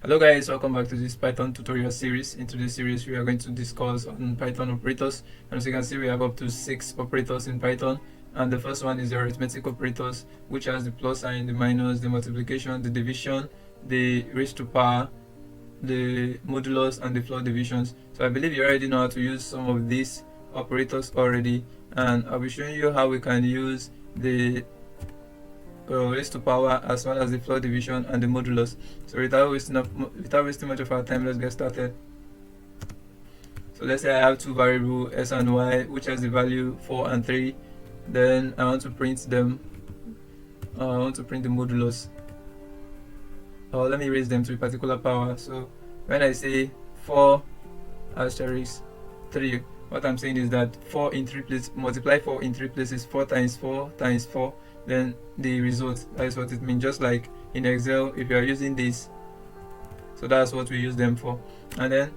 Hello guys, welcome back to this Python tutorial series. In today's series we are going to discuss on Python operators, and as you can see we have up to 6 operators in Python. And the first one is the arithmetic operators, which has the plus sign, the minus, the multiplication, the division, the raised to power, the modulus, and the floor divisions. So I believe you already know how to use some of these operators already, and I'll be showing you how we can use the raised to power as well as the floor division and the modulus. So without wasting much of our time, let's get started. So let's say I have two variables s and y, which has the value 4 and 3. Then I want to print them. I want to print the modulus. Let me raise them to a particular power. So when I say 4 asterisk 3, what I'm saying is that 4 in 3 places, multiply 4 in 3 places, 4 times 4 times 4, then the result. That is what it means. Just like in Excel, if you are using this, so that's what we use them for. And then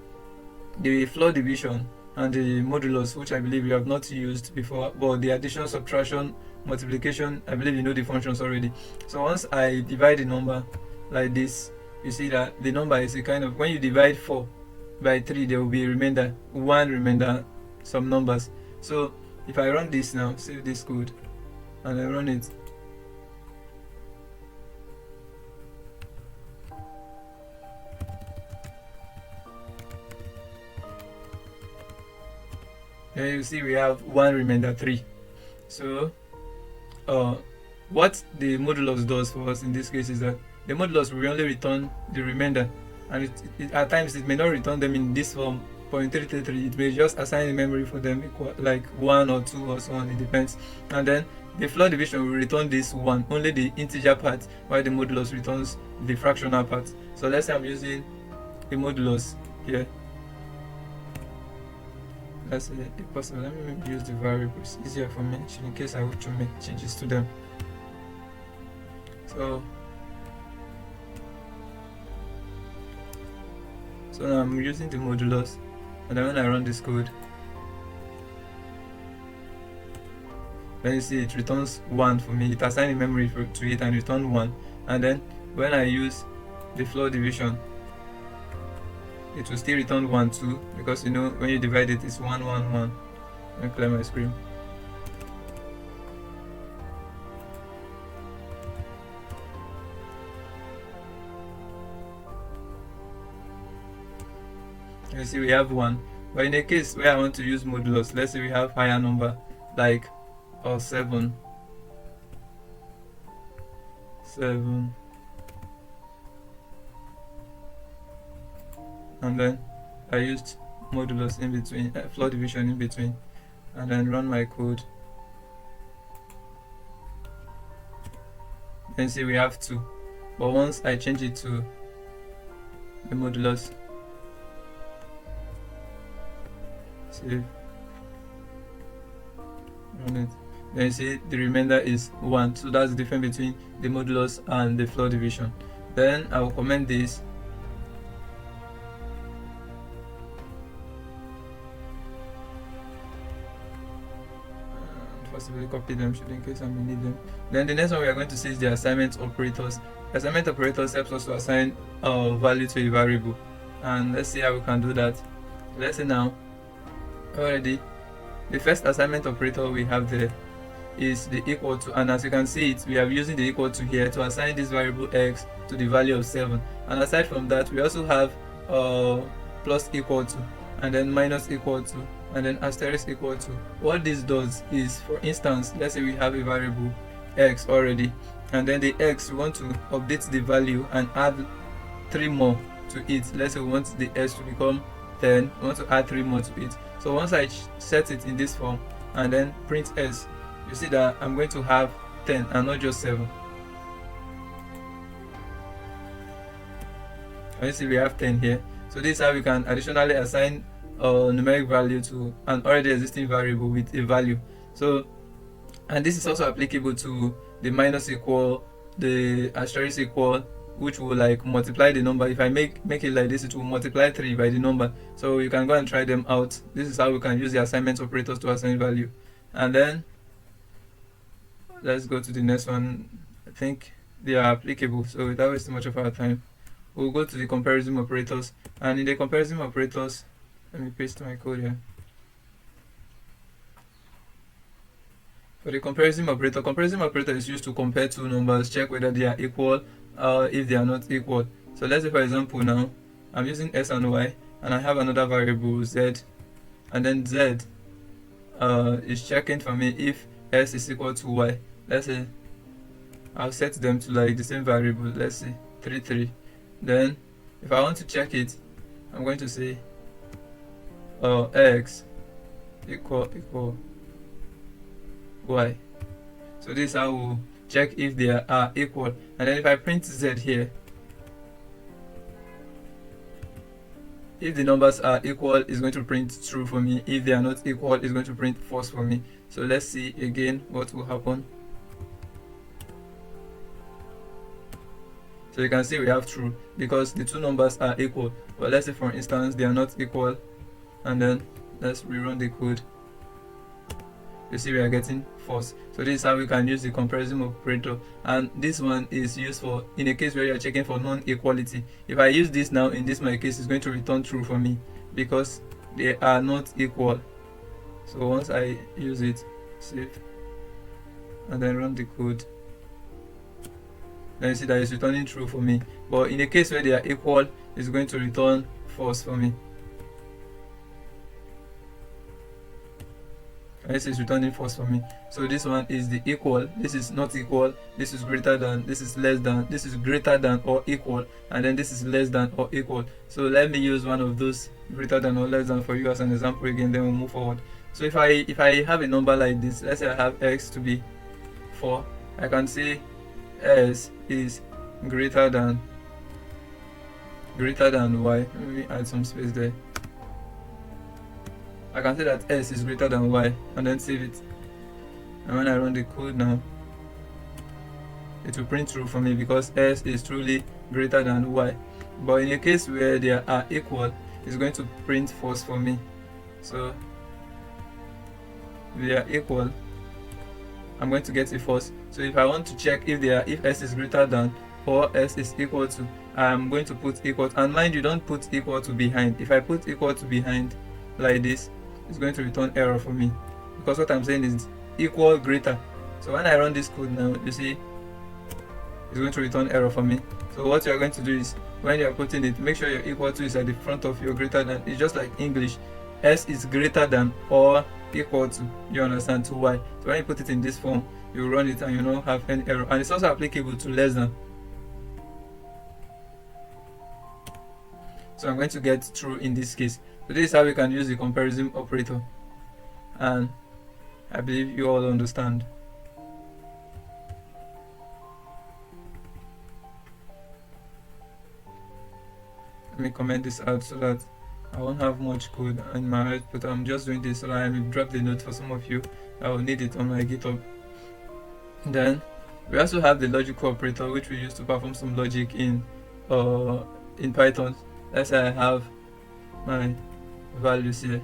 the floor division and the modulus, which I believe you have not used before, but the addition, subtraction, multiplication, I believe you know the functions already. So once I divide the number like this, you see that the number is a kind of, when you divide 4 by 3, there will be a remainder, one remainder, some numbers. So if I run this now, save this code, and I run it, then you see we have one remainder 3. So what the modulus does for us in this case is that the modulus will only return the remainder, and at times it may not return them in this form 0.333. It may just assign the memory for them equal, like 1 or 2 or so on, it depends. And then the floor division will return this 1, only the integer part, while the modulus returns the fractional part. So let's say I'm using the modulus here. Let's say if possible, let me maybe use the variables. It's easier for me in case I want to make changes to them. So now I'm using the modulus, and then when I run this code, then you see it returns 1 for me. It assigns the memory to it and return 1. And then when I use the floor division, it will still return 1 too, because you know when you divide it, it's 1 1 1. Let me clear my screen. You see we have 1, but in the case where I want to use modulus, let's say we have higher number like 7, and then I used modulus in between, floor division in between, and then run my code. Then see we have 2, but once I change it to the modulus, save, run it, then you see the remainder is 1. So that's the difference between the modulus and the floor division. Then I will comment this, possibly copy them in case I may need them. Then the next one we are going to see is the assignment operators. Assignment operators helps us to assign a value to a variable, and let's see how we can do that. Let's say now already the first assignment operator we have there is the equal to, and as you can see it, we are using the equal to here to assign this variable x to the value of 7. And aside from that, we also have plus equal to, and then minus equal to, and then asterisk equal to. What this does is, for instance, let's say we have a variable x already, and then the x, we want to update the value and add 3 more to it. Let's say we want the s to become 10, we want to add 3 more to it. So once I set it in this form and then print s, you see that I'm going to have 10 and not just 7. And you see we have 10 here. So this is how we can additionally assign a numeric value to an already existing variable with a value. So, and this is also applicable to the minus equal, the asterisk equal, which will like multiply the number. If I make it like this, it will multiply 3 by the number. So you can go and try them out. This is how we can use the assignment operators to assign value. And then let's go to the next one. I think they are applicable, so without wasting much of our time, we'll go to the comparison operators, and in the comparison operators, let me paste my code here. For the comparison operator is used to compare two numbers, check whether they are equal or if they are not equal. So let's say, for example, now I'm using s and y, and I have another variable z, and then z is checking for me if s is equal to y. Let's say I'll set them to like the same variable, let's say 3 3. Then if I want to check it, I'm going to say x equal y. So this is how we'll check if they are equal. And then if I print z here, if the numbers are equal, it's going to print true for me. If they are not equal, it's going to print false for me. So let's see again what will happen. So you can see we have true because the two numbers are equal. But let's say, for instance, they are not equal, and then let's rerun the code. You see we are getting false. So this is how we can use the comparison operator, and this one is used for in a case where you are checking for non-equality. If I use this now in this my case, it's going to return true for me because they are not equal. So once I use it, save, and then run the code, then you see that it's returning true for me. But in a case where they are equal, it's going to return false for me. This is returning false for me. So this one is the equal, this is not equal, this is greater than, this is less than, this is greater than or equal, and then this is less than or equal. So let me use one of those greater than or less than for you as an example again, then we'll move forward. So if I have a number like this, let's say I have x to be 4, I can say s is greater than y. Let me add some space there. I can say that s is greater than y, and then save it. And when I run the code now, it will print true for me because s is truly greater than y. But in a case where they are equal, it's going to print false for me. So if they are equal, I'm going to get a false. So if I want to check if s is greater than or s is equal to, I'm going to put equal to, and mind you, don't put equal to behind. If I put equal to behind like this, it's going to return error for me because what I'm saying is equal greater. So when I run this code now, you see it's going to return error for me. So what you're going to do is when you're putting it, make sure your equal to is at the front of your greater than. It's just like English, s is greater than or equal to, you understand, to y. So when you put it in this form, you run it and you don't have any error, and it's also applicable to less than. So I'm going to get true in this case. So this is how we can use the comparison operator, and I believe you all understand. Let me comment this out so that I won't have much code in my head, but I'm just doing this so that I will drop the note for some of you. I will need it on my GitHub. Then we also have the logical operator, which we use to perform some logic in Python. Let's say I have my values here,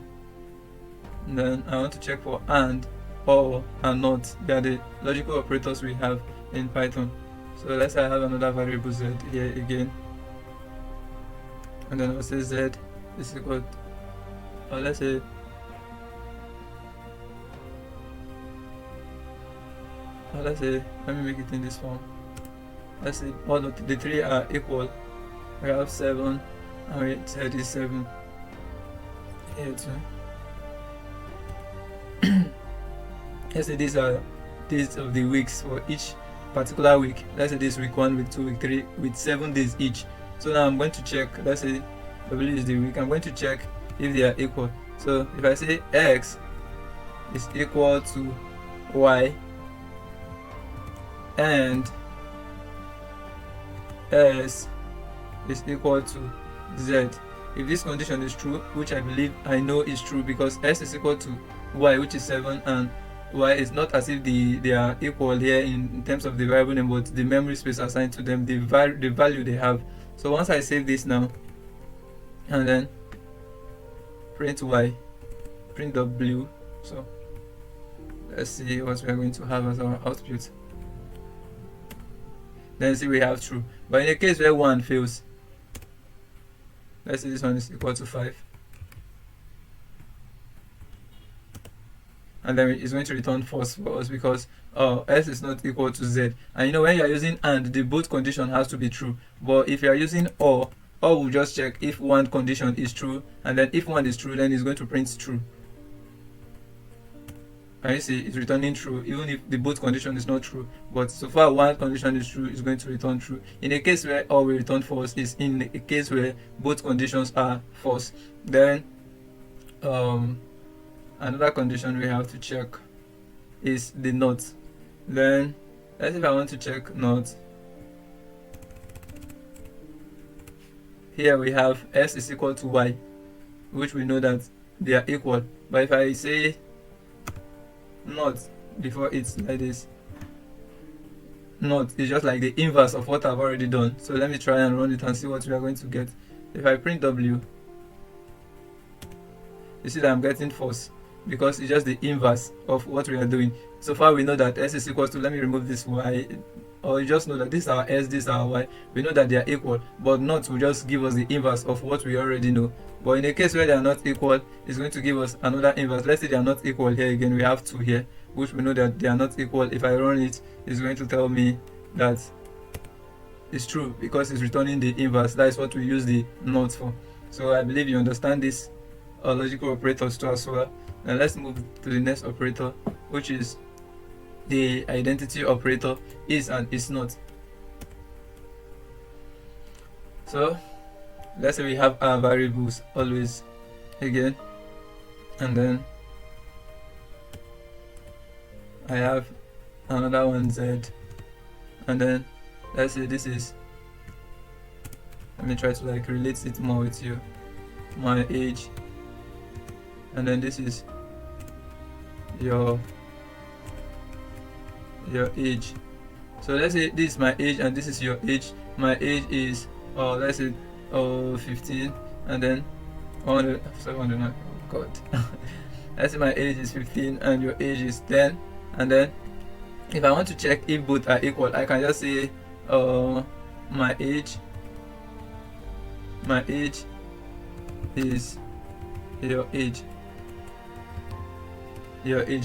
and then I want to check for and, or, and not. They are the logical operators we have in Python. So let's say I have another variable z here again, and then I'll say z is equal to, or let's say let me make it in this form. Let's say all of the three are equal. We have 7 and we 37 here too. Let's say these are days of the weeks for each particular week. Let's say this week 1, week 2, week 3, with 7 days each. So now I'm going to check, let's say W is the week, I'm going to check if they are equal. So if I say x is equal to y and s is equal to z, if this condition is true, which I know is true because s is equal to y, which is 7, and y is not as if they are equal here in terms of the variable name, but the memory space assigned to them, the value they have. So once I save this now and then print y, print w, so let's see what we are going to have as our output. Then see we have true. But in the case where 1 fails, Let's say this one is equal to 5. And then it's going to return false for us because s is not equal to z. And you know, when you are using and, the both condition has to be true. But if you are using or will just check if one condition is true, and then if one is true, then it's going to print true. And you see, it's returning true even if the both condition is not true. But so far one condition is true, it's going to return true. In a case where or will return false is in a case where both conditions are false. Then another condition we have to check is the not. Then let's say if I want to check not, here we have s is equal to y, which we know that they are equal. But if I say not before it's like this, not is just like the inverse of what I've already done. So let me try and run it and see what we are going to get. If I print w, you see that I'm getting false because it's just the inverse of what we are doing. So far we know that s is equal to, let me remove this y, or you just know that this is our s, this is our y. We know that they are equal, but not will just give us the inverse of what we already know. But in a case where they are not equal, it's going to give us another inverse. Let's say they are not equal here again, we have 2 here, which we know that they are not equal. If I run it, it's going to tell me that it's true because it's returning the inverse. That is what we use the not for. So I believe you understand this logical operators too as well. Now let's move to the next operator, which is the identity operator, is and is not. So let's say we have our variables always again, and then I have another one z, and then let's say this is, let me try to like relate it more with you, my age, and then this is your age. So let's say this is my age and this is your age. My age is let's say 15, and then 709, oh god. Let's say my age is 15 and your age is 10, and then if I want to check if both are equal, I can just say my age is your age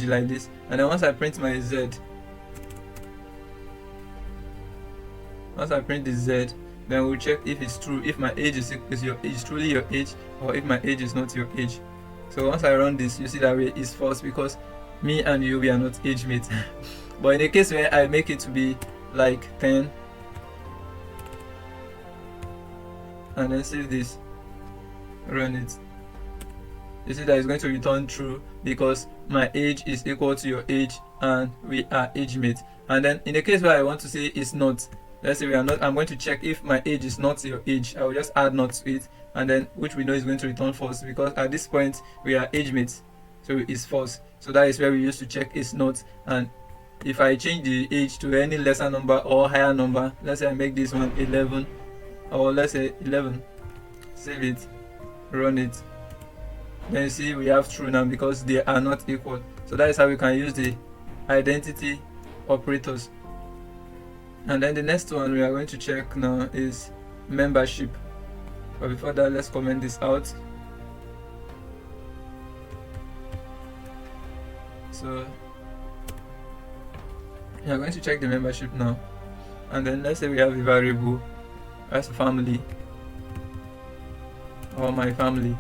like this. And then once I print my z, once I print the z, then we'll check if it's true, if my age is truly your age, or if my age is not your age. So once I run this, you see that way is false because me and you, we are not age mates. But in the case where I make it to be like 10, and then save this, run it, you see that it's going to return true because my age is equal to your age and we are age mates. And then in the case where I want to say it's not, let's say we are not, I'm going to check if my age is not your age. I will just add not to it, and then which we know is going to return false because at this point we are age mates, so it's false. So that is where we used to check is not. And if I change the age to any lesser number or higher number, let's say I make this one 11, or let's say 11, save it, run it, then you see we have true now because they are not equal. So that is how we can use the identity operators. And then the next one we are going to check now is membership. But before that, let's comment this out. So we are going to check the membership now, and then let's say we have a variable as family, or my family.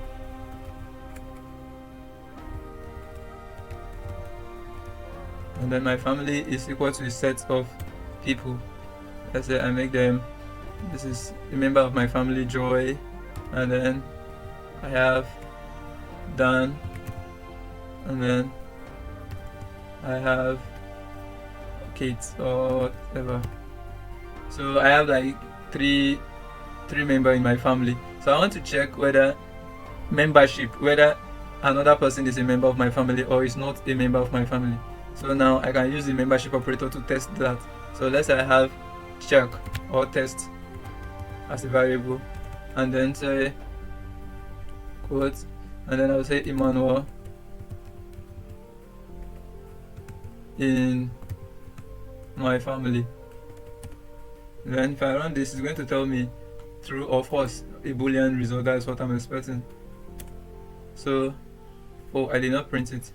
And then my family is equal to a set of people. Let's say I make them, this is a member of my family, Joy, and then I have Dan, and then I have Kate or whatever. So I have like three members in my family. So I want to check whether membership, whether another person is a member of my family or is not a member of my family. So now I can use the membership operator to test that. So let's say I have check or test as a variable, and then say quote, and then I'll say Emmanuel in my family. Then if I run this, it's going to tell me true or false. a boolean result. That's what I'm expecting. So, oh, I did not print it.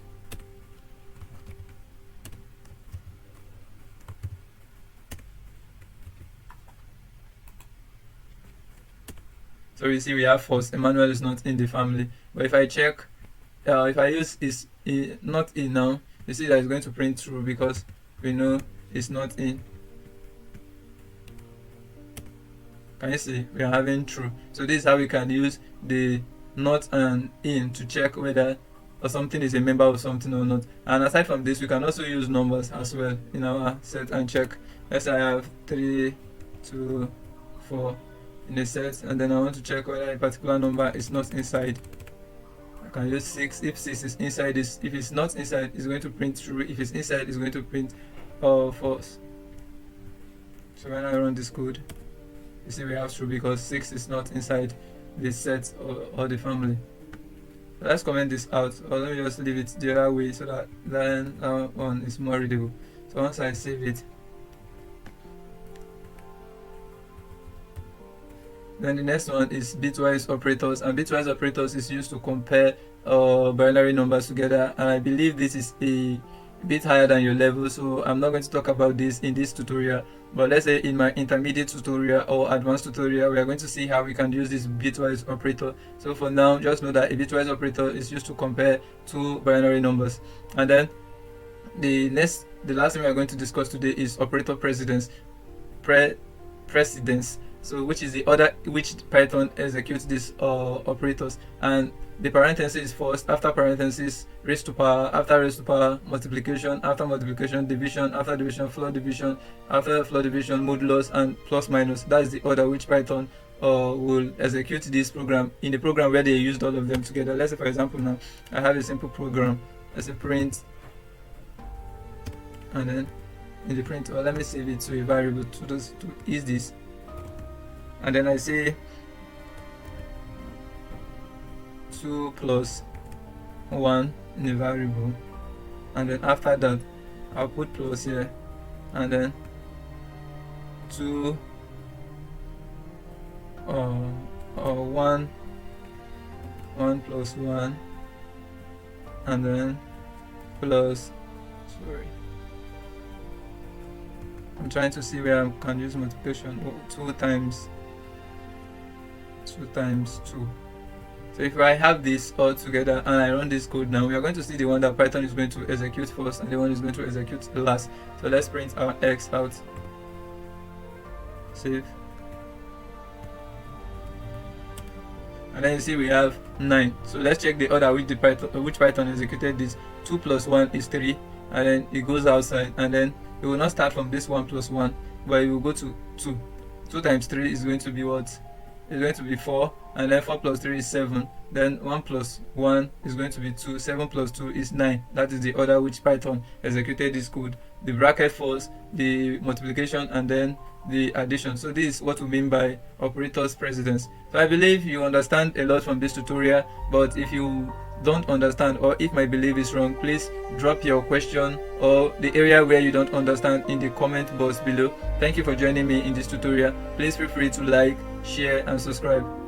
So you see we have false. Emmanuel is not in the family. But if I check, if I use is not in now, you see that it's going to print true because we know it's not in. Can you see we are having true? So this is how we can use the not and in to check whether or something is a member of something or not. And aside from this, we can also use numbers as well in our set and check. Let's say I have 3, 2, 4 in a set, and then I want to check whether a particular number is not inside. I can use 6. If 6 is inside this, if it's not inside, it's going to print true. If it's inside, it's going to print false. So when I run this code, you see we have true because 6 is not inside the set or the family. So let's comment this out, or let me just leave it the other way so that then one is more readable. So once I save it, then the next one is bitwise operators, and bitwise operators is used to compare binary numbers together, and I believe this is a bit higher than your level, so I'm not going to talk about this in this tutorial. But let's say in my intermediate tutorial or advanced tutorial, we are going to see how we can use this bitwise operator. So for now, just know that a bitwise operator is used to compare two binary numbers. And then the last thing we are going to discuss today is operator precedence. Precedence. So which is the order which Python executes these operators, and the parenthesis is first, after parenthesis raised to power, after raised to power multiplication, after multiplication division, after division floor division, after floor division modulus, and plus minus. That is the order which Python will execute this program in the program where they used all of them together. Let's say for example now I have a simple program. Let's say print, and then in the print, or let me save it to a variable to ease this. And then I say 2 plus 1 in a variable, and then after that I'll put plus here, and then 2 or 1 plus 1, and then plus, sorry, I'm trying to see where I can use multiplication. 2 times 2. So if I have this all together and I run this code now, we are going to see the one that Python is going to execute first and the one is going to execute last. So let's print our x out. Save. And then you see we have 9. So let's check the order which Python executed this. 2 plus 1 is 3, and then it goes outside, and then it will not start from this 1 plus 1, but it will go to 2. 2 times 3 is going to be what? It's going to be 4, and then 4 plus 3 is 7. Then 1 plus 1 is going to be 2. 7 plus 2 is 9. That is the order which Python executed this code. The bracket first, the multiplication, and then the addition. So this is what we mean by operators precedence. So I believe you understand a lot from this tutorial, but if you don't understand, or if my belief is wrong, please drop your question or the area where you don't understand in the comment box below. Thank you for joining me in this tutorial. Please feel free to like, share and subscribe.